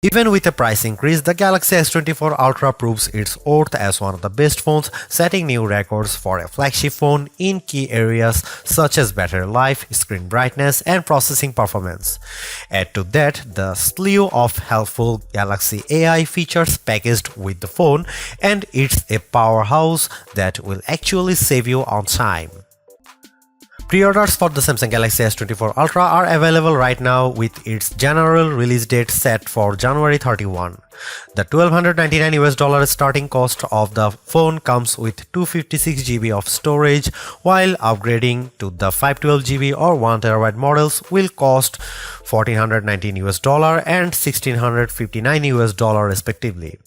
Even with a price increase, the Galaxy S24 Ultra proves its worth as one of the best phones, setting new records for a flagship phone in key areas such as battery life, screen brightness, and processing performance. Add to that the slew of helpful Galaxy AI features packaged with the phone, and it's a powerhouse that will actually save you on time. Pre-orders for the Samsung Galaxy S24 Ultra are available right now with its general release date set for January 31. The $1,299 starting cost of the phone comes with 256GB of storage, while upgrading to the 512GB or 1TB models will cost $1,419 and $1,659 respectively.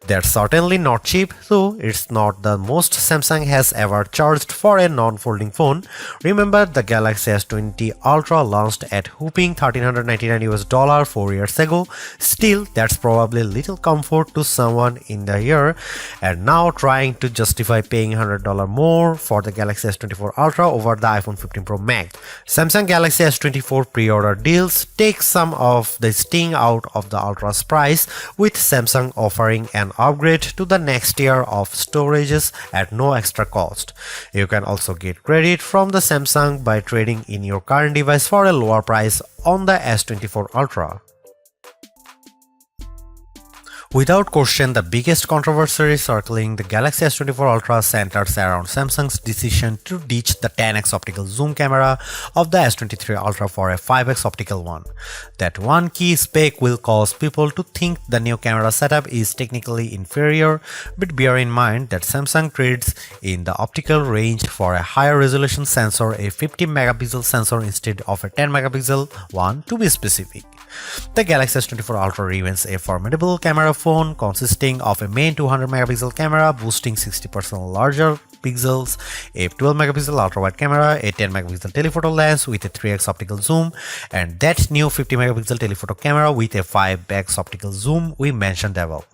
That's certainly not cheap, though it's not the most Samsung has ever charged for a non-folding phone. Remember, the Galaxy S20 Ultra launched at whopping $1,399 4 years ago. Still, that's probably little comfort to someone in the year, and now trying to justify paying $100 more for the Galaxy S24 Ultra over the iPhone 15 Pro Max. Samsung Galaxy S24 pre-order deals take some of the sting out of the Ultra's price, with Samsung offering an upgrade to the next tier of storages at no extra cost. You can also get credit from the Samsung by trading in your current device for a lower price on the S24 Ultra. Without question, the biggest controversy circling the Galaxy S24 Ultra centers around Samsung's decision to ditch the 10x optical zoom camera of the S23 Ultra for a 5x optical one. That one key spec will cause people to think the new camera setup is technically inferior, but bear in mind that Samsung trades in the optical range for a higher resolution sensor, a 50-megapixel sensor instead of a 10-megapixel one to be specific. The Galaxy S24 Ultra remains a formidable camera phone consisting of a main 200-megapixel camera boasting 60% larger pixels, a 12-megapixel ultra-wide camera, a 10-megapixel telephoto lens with a 3x optical zoom, and that new 50-megapixel telephoto camera with a 5x optical zoom we mentioned above.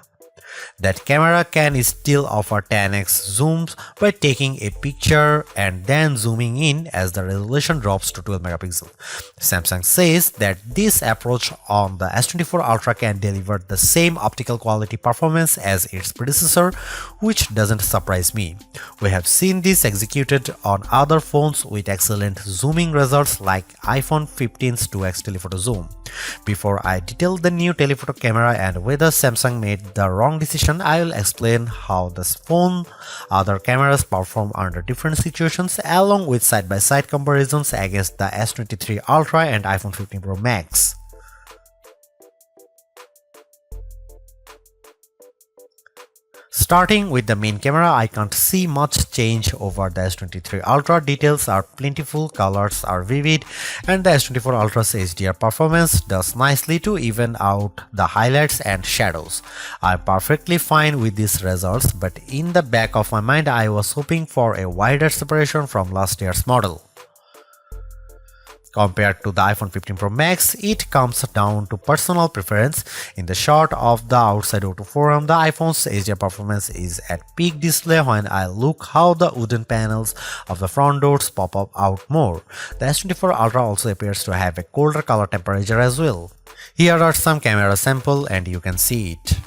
That camera can still offer 10x zooms by taking a picture and then zooming in as the resolution drops to 12 megapixels. Samsung says that this approach on the S24 Ultra can deliver the same optical quality performance as its predecessor, which doesn't surprise me. We have seen this executed on other phones with excellent zooming results like iPhone 15's 2x telephoto zoom. Before I detail the new telephoto camera and whether Samsung made the wrong decision, I will explain how this phone other cameras perform under different situations along with side-by-side comparisons against the S23 Ultra and iPhone 15 Pro Max. Starting with the main camera, I can't see much change over the S23 Ultra. Details are plentiful, colors are vivid, and the S24 Ultra's HDR performance does nicely to even out the highlights and shadows. I'm perfectly fine with these results, but in the back of my mind I was hoping for a wider separation from last year's model. Compared to the iPhone 15 Pro Max, it comes down to personal preference. In the shot of the outside auto forum, the iPhone's HDR performance is at peak display. When I look how the wooden panels of the front doors pop up out more. The S24 Ultra also appears to have a colder color temperature as well. Here are some camera samples and you can see it.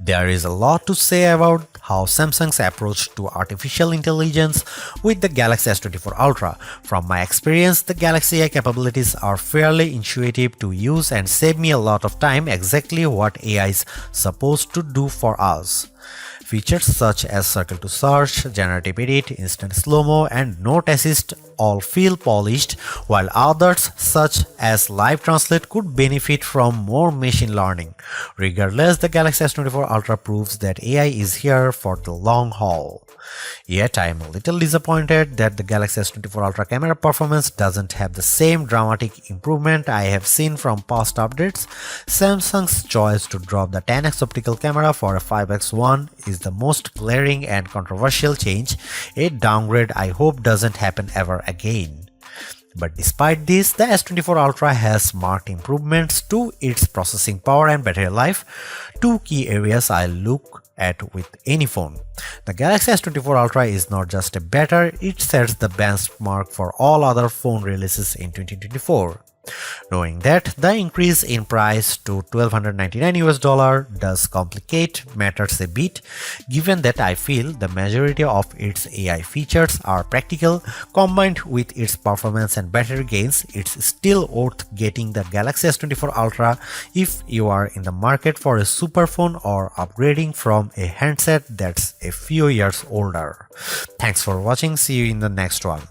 There is a lot to say about how Samsung's approach to artificial intelligence with the Galaxy S24 Ultra. From my experience, the Galaxy AI capabilities are fairly intuitive to use and save me a lot of time, exactly what AI is supposed to do for us. Features such as circle to search, generative edit, instant slow-mo, and note assist all feel polished, while others such as live translate could benefit from more machine learning. Regardless, the Galaxy S24 Ultra proves that AI is here for the long haul. Yet I am a little disappointed that the Galaxy S24 Ultra camera performance doesn't have the same dramatic improvement I have seen from past updates. Samsung's choice to drop the 10x optical camera for a 5x one is the most glaring and controversial change. A downgrade I hope doesn't happen ever again. But despite this, the S24 Ultra has marked improvements to its processing power and battery life, two key areas I look at with any phone. The Galaxy S24 Ultra is not just a better, it sets the benchmark for all other phone releases in 2024. Knowing that the increase in price to $1,299 does complicate matters a bit, given that I feel the majority of its AI features are practical, combined with its performance and battery gains, it's still worth getting the Galaxy S24 Ultra if you are in the market for a super phone or upgrading from a handset that's a few years older. Thanks for watching, see you in the next one.